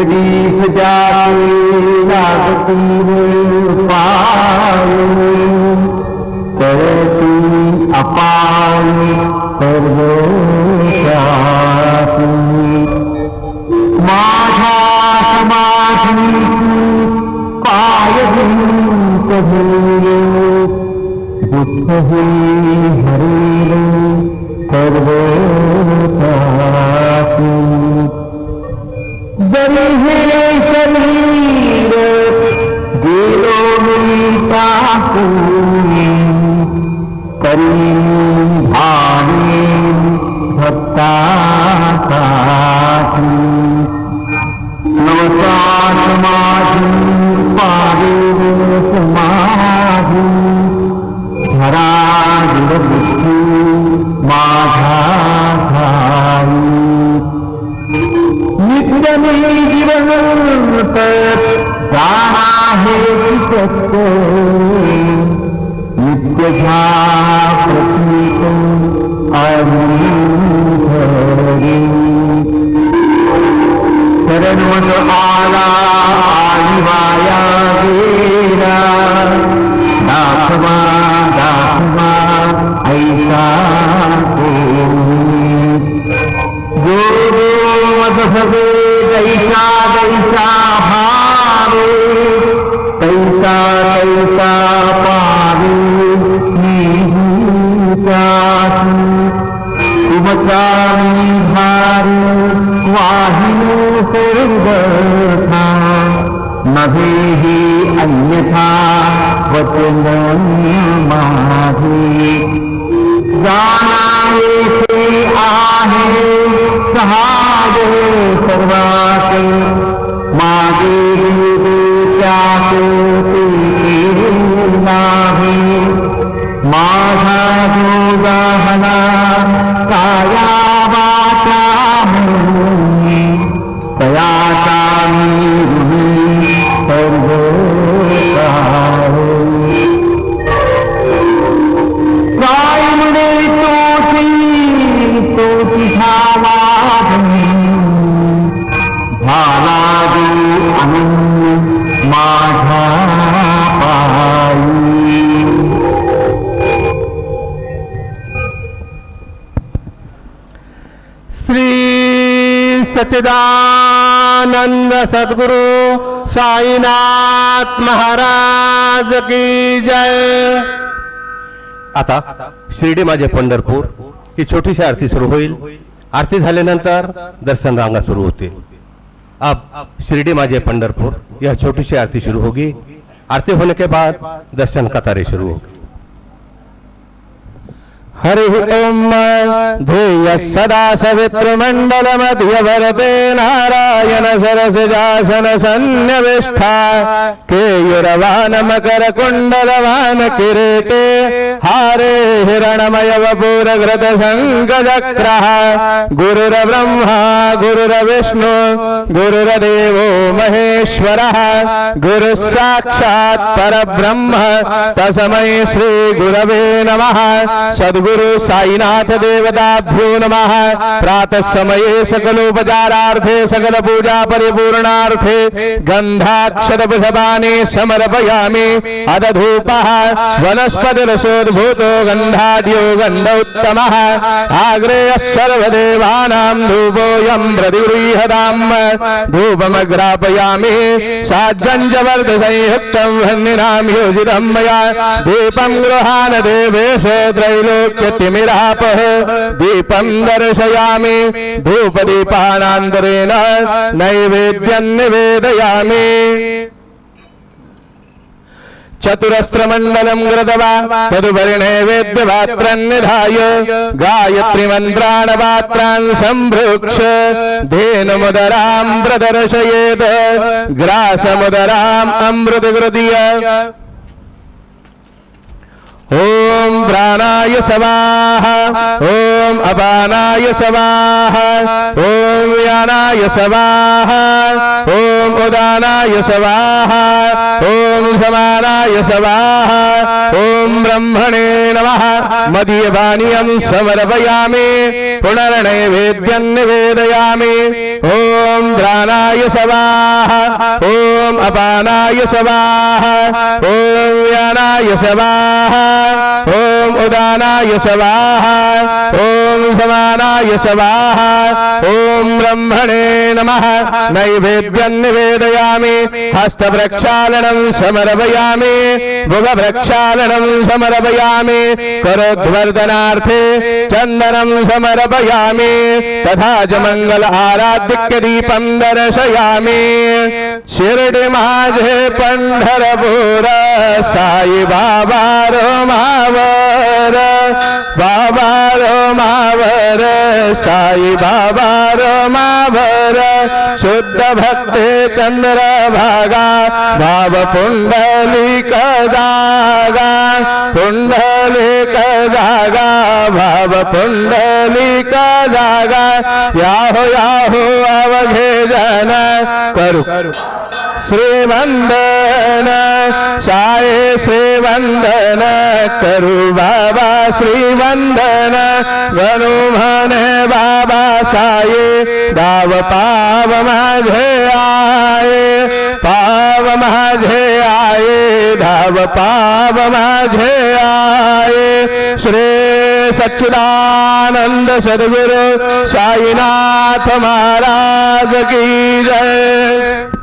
जगदीश जाती लागती पाय करती अपाय सर्वशासी माझा समाधी पाय दुःख ही हरिले सर्वशासी जरी हे शरीर गेलो मी टाकून करी भाणे भक्तासाठी नवसात माझी पारे समाधी धरा दुर्दृष्टी माझा धाई नित्य जीवंत जाणा हे सत्य नित्य झा प्रतीक अरुंधरी शरणवत आला आणि वाया गेला दाखवा दाखवा ऐसा भवे दैसा दैसा भावे तैसा तैसा पावे तुमचा मी भारी वाहिनो सर्वथा नभे ही अन्यथा वचन माझे जाना येथे आहे सहाय सर्वात मागे त्याचे नाही माझा जो गाहना काया वाचा म्हणून तयाचा मी सर्व काय म्हणे तोची झाला आनंद माझा पायी श्री सच्चिदानंद सद्गुरु साईनाथ महाराज की जय। आता शिर्डी माझे पंढरपूर ही छोटीशी आरती सुरू होईल। आरती झाल्यानंतर दर्शन रांगा सुरू होतील। अब शिरडी माझे पंढरपुर यह छोटी सी आरती शुरू होगी। आरती होने के बाद दर्शन कतारें शुरू होगी। हरि ओम ध्येय सदा सवित्र मंडल मध्यवर्ते नारायण सरसिजासन सन्निविष्ठा केयूरवान मकर कुंडलवान किरीटे हारे हिरणमय वपूर घृत शंख चक्रः गुरुर्ब्रह्मा गुरुर्विष्णु गुरुर्देवो महेश्वरः गुरु साक्षात् परब्रह्म तस्मै श्री गुरवे नमः। सद्गुरु साईनाथ देवताभ्यो नमः। प्रातः समये सकलोपचारार्थे सकल पूजा परिपूर्णार्थे गंधाक्षत पुष्पाणि समर्पयामि। अदधूपः वनस्पतिरसोद्भूतो गंधाद्यो गंध उत्तमः आग्रेयः सर्वदेवानां धूपोऽयं प्रतिगृह्यताम्। धूपमग्रापयामि साज्जञ्जवर्धसंयुक्तं वह्निनां योजितं मया। दीपं गृहाण देवेश त्रैलोक्यतिमिरापः दीपं दर्शयामि। धूपदीपानान्तरेण नैवेद्यं निवेदयामि। चतुरस्त्रमण्डलं कृत्वा तदुपरि नैवेद्यपात्रं निधाय गायत्रीमन्त्रान् पात्रान् सम्भृक्ष धेनुमुदरां प्रदर्शयेत् ग्रासमुदराम् अमृतकृत्य। ओम प्राणाय स्वाहा ओम अपानाय स्वाहा ओम व्यानाय स्वाहा ओम उदानाय स्वाहा ओम समानाय स्वाहा ओम ब्रह्मणे नमः मदीयपानीयं समर्पयामि पुनर्नैवेद्यं निवेदयामि ओम प्राणाय स्वाहा ओम अपानाय स्वाहा ओम व्यानाय स्वाहा ओम उदानाय स्वाहा ओम समानाय स्वाहा ओम ब्रह्मणे नमः नैवेद्यं निवेदयामि हस्तप्रक्षालनं समर्पयामि भुवप्रक्षालनं समर्पयामि करोद्वर्धनार्थे चन्दनं समर्पयामि तथा च मंगल आराधिक्य दीपं दर्शयामि शिर्डी माझे पंढरपूर साई बाबा मावर बाबा मावर साई बाबा मावर शुद्ध भक्ते चंद्रभागा भाव पुंडलिक जागा पुंडलिक जागा भाव पुंडलिक जागा याहो याहो अवघे जन करू श्रीवंदन साये श्रीवंदन करू बाबा श्रीवंदन गणू म्हणे बाबा साये दाव पाव माझे आये पाव माझे आये धाव पाव माझे आये श्री सच्चिदानंद सद्गुरु साईनाथ महाराज की जय।